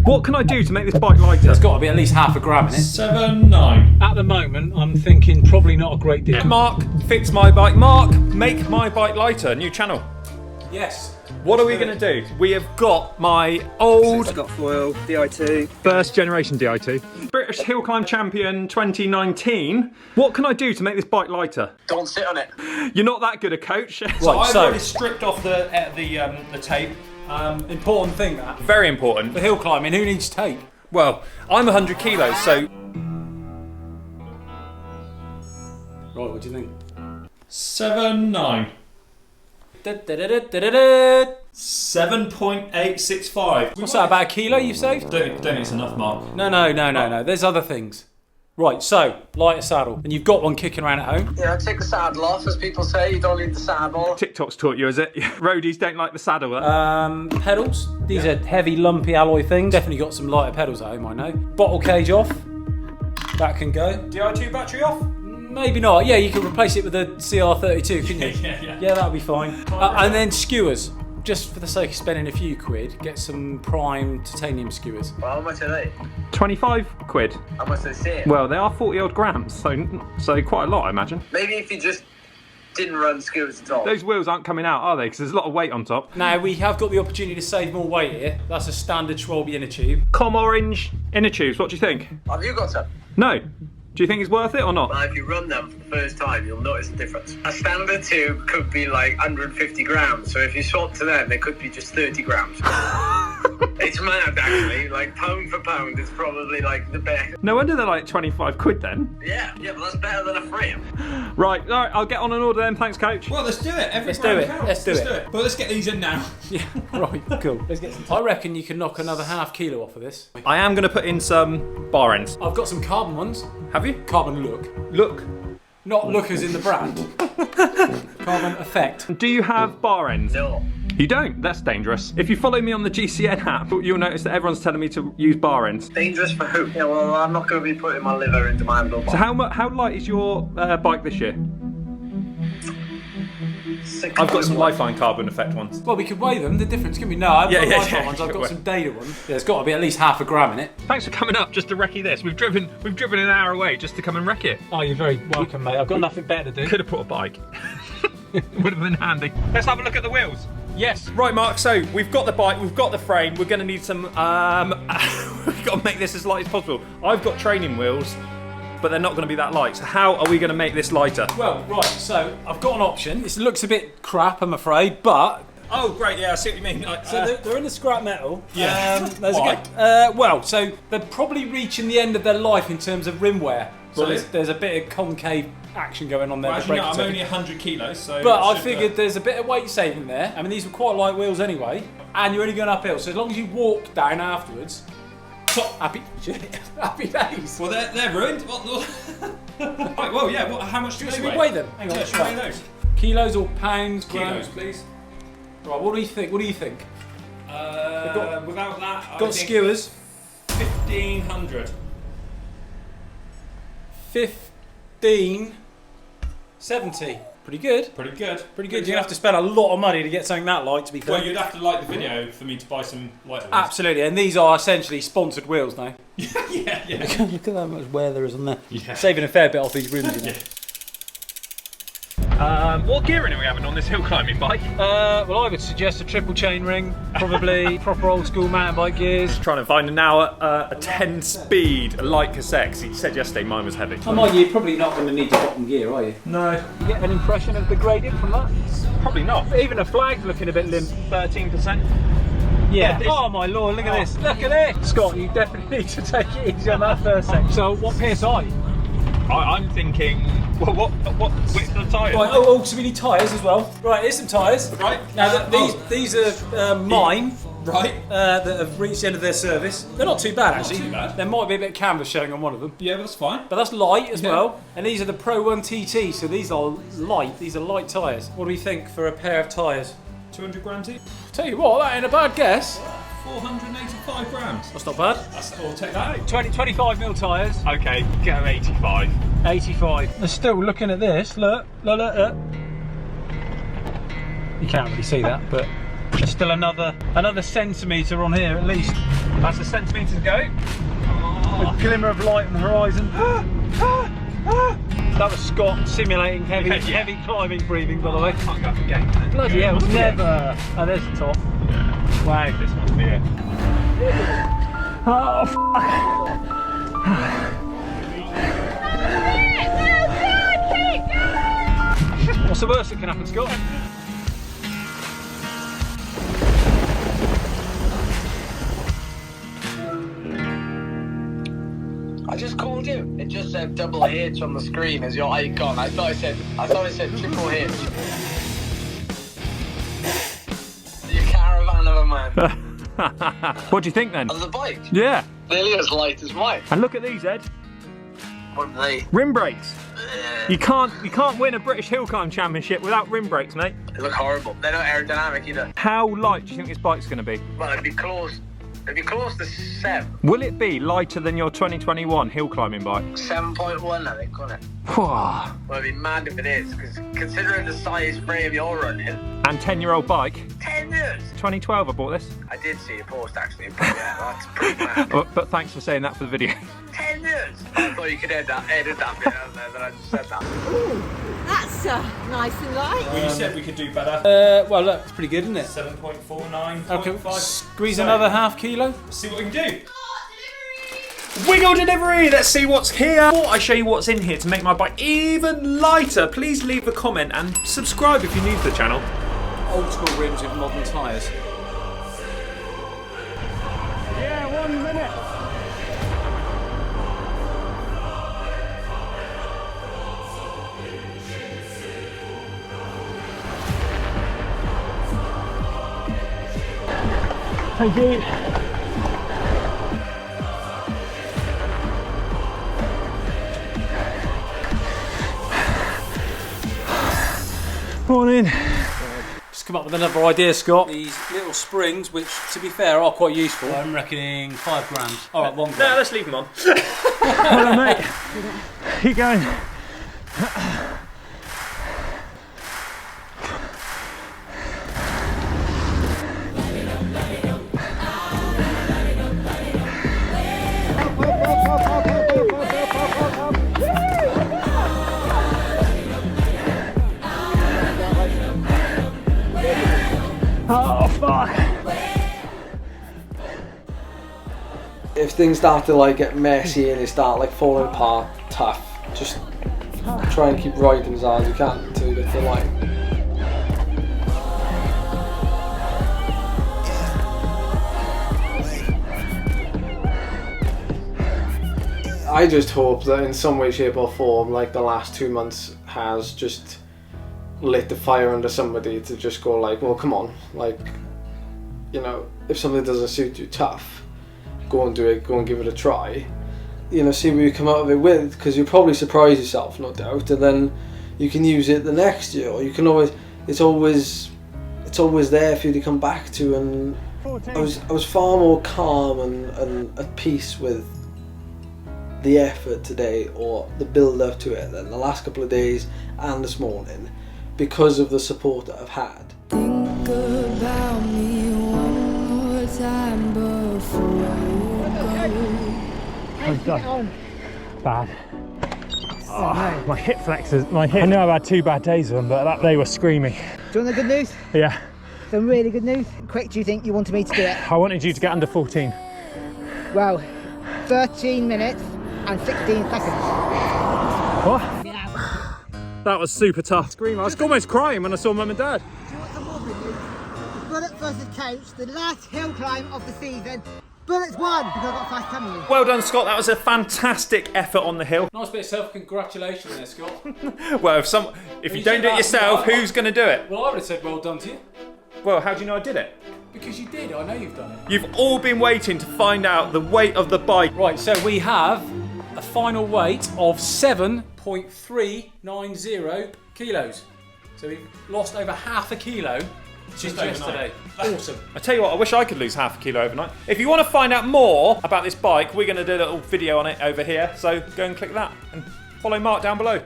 What can I do to make this bike lighter? There's got to be at least half a gram in it. 7.9. At the moment, I'm thinking probably not a great deal. Mark, fix my bike. Mark, make my bike lighter. New channel. Yes. What are we going to do? We have got my old I've got foil, Di2. first generation Di2. British Hill Climb Champion 2019. What can I do to make this bike lighter? Don't sit on it. You're not that good a coach. Right, I've so- already stripped off the tape. Important thing that. Very important. For hill climbing, who needs tape? Well, I'm 100 kilos, so... Right, what do you think? 7.9. 7.865. What's that, about a kilo you've saved? Don't think it's enough, Mark. No. There's other things. Right, so, light a saddle. And you've got one kicking around at home. Yeah, take the saddle off, as people say. You don't need the saddle. TikTok's taught you, is it? Roadies don't like the saddle. Pedals. These are heavy, lumpy alloy things. Definitely got some lighter pedals at home, I know. Bottle cage off. That can go. Di2 battery off? Maybe not. Yeah, you can replace it with a CR32, couldn't you? Yeah, that'll be fine. And then skewers. Just for the sake of spending a few quid, get some prime titanium skewers. Well, how much are they? 25 quid. How much they say? Well, they are 40 odd grams, so quite a lot, I imagine. Maybe if you just didn't run skewers at all. Those wheels aren't coming out, are they? Because there's a lot of weight on top. Now, we have got the opportunity to save more weight here. That's a standard Schwalbe inner tube. Com orange inner tubes, what do you think? Have you got some? No. Do you think it's worth it or not? Well, if you run them for the first time, you'll notice the difference. A standard tube could be like 150 grams, so if you swap to them, they could be just 30 grams. It's mad, actually. Like, pound for pound, it's probably like the best. No wonder they're like 25 quid then. Yeah, but that's better than a frame. Right, alright, I'll get on an order then, thanks coach. Well, let's do it. Let's do it. Let's do it. But let's get these in now. Yeah, right, cool. Let's get some. I reckon you can knock another half kilo off of this. I am going to put in some bar ends. I've got some carbon ones. Have you? Carbon look. Look. Not look as in the brand. Carbon effect. Do you have bar ends? No. You don't? That's dangerous. If you follow me on the GCN app, you'll notice that everyone's telling me to use bar ends. Dangerous for who? Yeah, well, I'm not going to be putting my liver into my handlebar. So how light is your bike this year? I've got some Lifeline carbon effect ones. Well, we could weigh them. The difference can be no. I've got Lifeline ones. I've got some data ones. Yeah, there's got to be at least half a gram in it. Thanks for coming up just to recce this. We've driven an hour away just to come and wreck it. Oh, you're very welcome, mate. I've got nothing better to do. Could have brought a bike. Would have been handy. Let's have a look at the wheels. Yes. Right, Mark, so we've got the bike, we've got the frame, we're going to need some, we've got to make this as light as possible. I've got training wheels, but they're not going to be that light. So how are we going to make this lighter? Well, right, so I've got an option. This looks a bit crap, I'm afraid, but... Oh, great, yeah, I see what you mean. So they're in the scrap metal. Yeah. There's Why? Well, so they're probably reaching the end of their life in terms of rim wear. So Really? there's a bit of concave action going on there. Well, to actually, break no, I'm it. only 100 kilos, so... But I figured there's a bit of weight saving there. I mean, these were quite light wheels anyway, and you're only going uphill. So as long as you walk down afterwards, happy days. Well, they're ruined. Right, well, yeah, how much do Should they we weigh? weigh them? Hang on, Yeah, let's should we try. weigh those? Kilos or pounds? Kilos, Grams? please. Right, what do you think? Without that, I Got think skewers. 1,500. 1570. Pretty good. Pretty good. Pretty good. You're gonna have to spend a lot of money to get something that light, to be fair. Well, you'd have to like the video for me to buy some lighter ones. Absolutely, and these are essentially sponsored wheels now. yeah. Look at how much wear there is on there. Yeah. Saving a fair bit off these rims, you know. What gearing are we having on this hill climbing bike? Well, I would suggest a triple chain ring, probably proper old school mountain bike gears. Trying to find now a 10 speed light cassette, 'cause he said yesterday mine was heavy. You're probably not going to need your bottom gear, are you? No, You get an impression of the gradient from that? probably not. Even the flag's looking a bit limp. 13%. Yeah. it's- Oh my lord, look at this. Look at this. Scott, you definitely need to take it easy on that first section. So what PSI? I'm thinking, what width of the tyre? Right, so we need tyres as well. Right, here's some tyres. Right. Now, these are mine. Right. That have reached the end of their service. They're not too bad, actually. too bad. There might be a bit of canvas showing on one of them. Yeah, that's fine. But that's light as Yeah. well. And these are the Pro 1 TT, so these are light. These are light tyres. What do we think for a pair of tyres? 200 grams each. Tell you what, that ain't a bad guess. 485 grams. That's not bad. We'll take that. 25mm tyres. Okay, go 85. 85. They're still looking at this. Look. You can't really see that, but there's still another centimetre on here at least. That's a centimetre to go. A glimmer of light on the horizon. That was Scott simulating heavy climbing breathing, by the way. Can't go up again. Bloody hell, never. Oh, there's the top. Wow. This must be it. Oh, what's the worst that can happen, Scott? I just called you. It just said double H on the screen as your icon. I thought it said triple H. You caravan of a man. What do you think then? Of the bike? Yeah. Nearly as light as mine. And look at these, Ed. What are they? Rim brakes. You can't win a British hill climb championship without rim brakes, mate. They look horrible. They're not aerodynamic either. How light do you think this bike's going to be? Well, it'd be close. It'd be close to 7. Will it be lighter than your 2021 hill climbing bike? 7.1, I think, wouldn't it? Well, Well, it'd be mad if it is, because considering the size frame you're running, and 10-year-old bike. 10 years. 2012 I bought this. I did see a post actually, but yeah, that's pretty mad. But thanks for saying that for the video. 10 years. I thought you could edit that bit out there that I just said that. That's nice and light. Well, you said we could do better. Well, look, it's pretty good, isn't it? 7.49. Okay, squeeze another half kilo. See what we can do. Wiggle delivery! Let's see what's here. Before I show you what's in here to make my bike even lighter, please leave a comment and subscribe if you're new to the channel. Old school rims with modern tyres. Yeah, 1 minute. Thank you. Morning. Just come up with another idea, Scott. These little springs, which, to be fair, are quite useful. I'm reckoning 5 grams. All right, 1 gram. No, let's leave them on. Hold on, mate. Keep going. Oh, fuck. If things start to like get messy and they start like falling apart, tough. Just try and keep riding as hard as you can until you get to the line. I just hope that in some way, shape or form, like the last 2 months has just lit the fire under somebody to just go like, well, come on, like, you know, if something doesn't suit you, tough, go and do it, go and give it a try, you know, see what you come out of it with, because you'll probably surprise yourself, no doubt, and then you can use it the next year, or you can always, it's always there for you to come back to. And I was far more calm and at peace with the effort today, or the build up to it, than the last couple of days and this morning, because of the support that I've had. Think about me one more time before you go. Bad. Oh, my hip flexors, I know I've had 2 bad days of them, but they were screaming. Do you want the good news? Yeah, Some really good news. Quick, do you think you wanted me to do it? I wanted you to get under 14. Well, 13 minutes and 16 seconds. What? That was super tough. Scream! I was almost crying when I saw Mum and Dad. Do you want some more good news? Bullet versus Coach, the last hill climb of the season. Bullet's won because I got fast coming. Well done, Scott. That was a fantastic effort on the hill. Nice bit of self-congratulation there, Scott. Well, if you don't do it yourself, who's going to do it? Well, I would have said well done to you. Well, how do you know I did it? Because you did, I know you've done it. You've all been waiting to find out the weight of the bike. Right, so we have a final weight of 7.390 kilos. So we've lost over half a kilo since yesterday. Awesome. I tell you what, I wish I could lose half a kilo overnight. If you want to find out more about this bike, we're going to do a little video on it over here. So go and click that and follow Mark down below.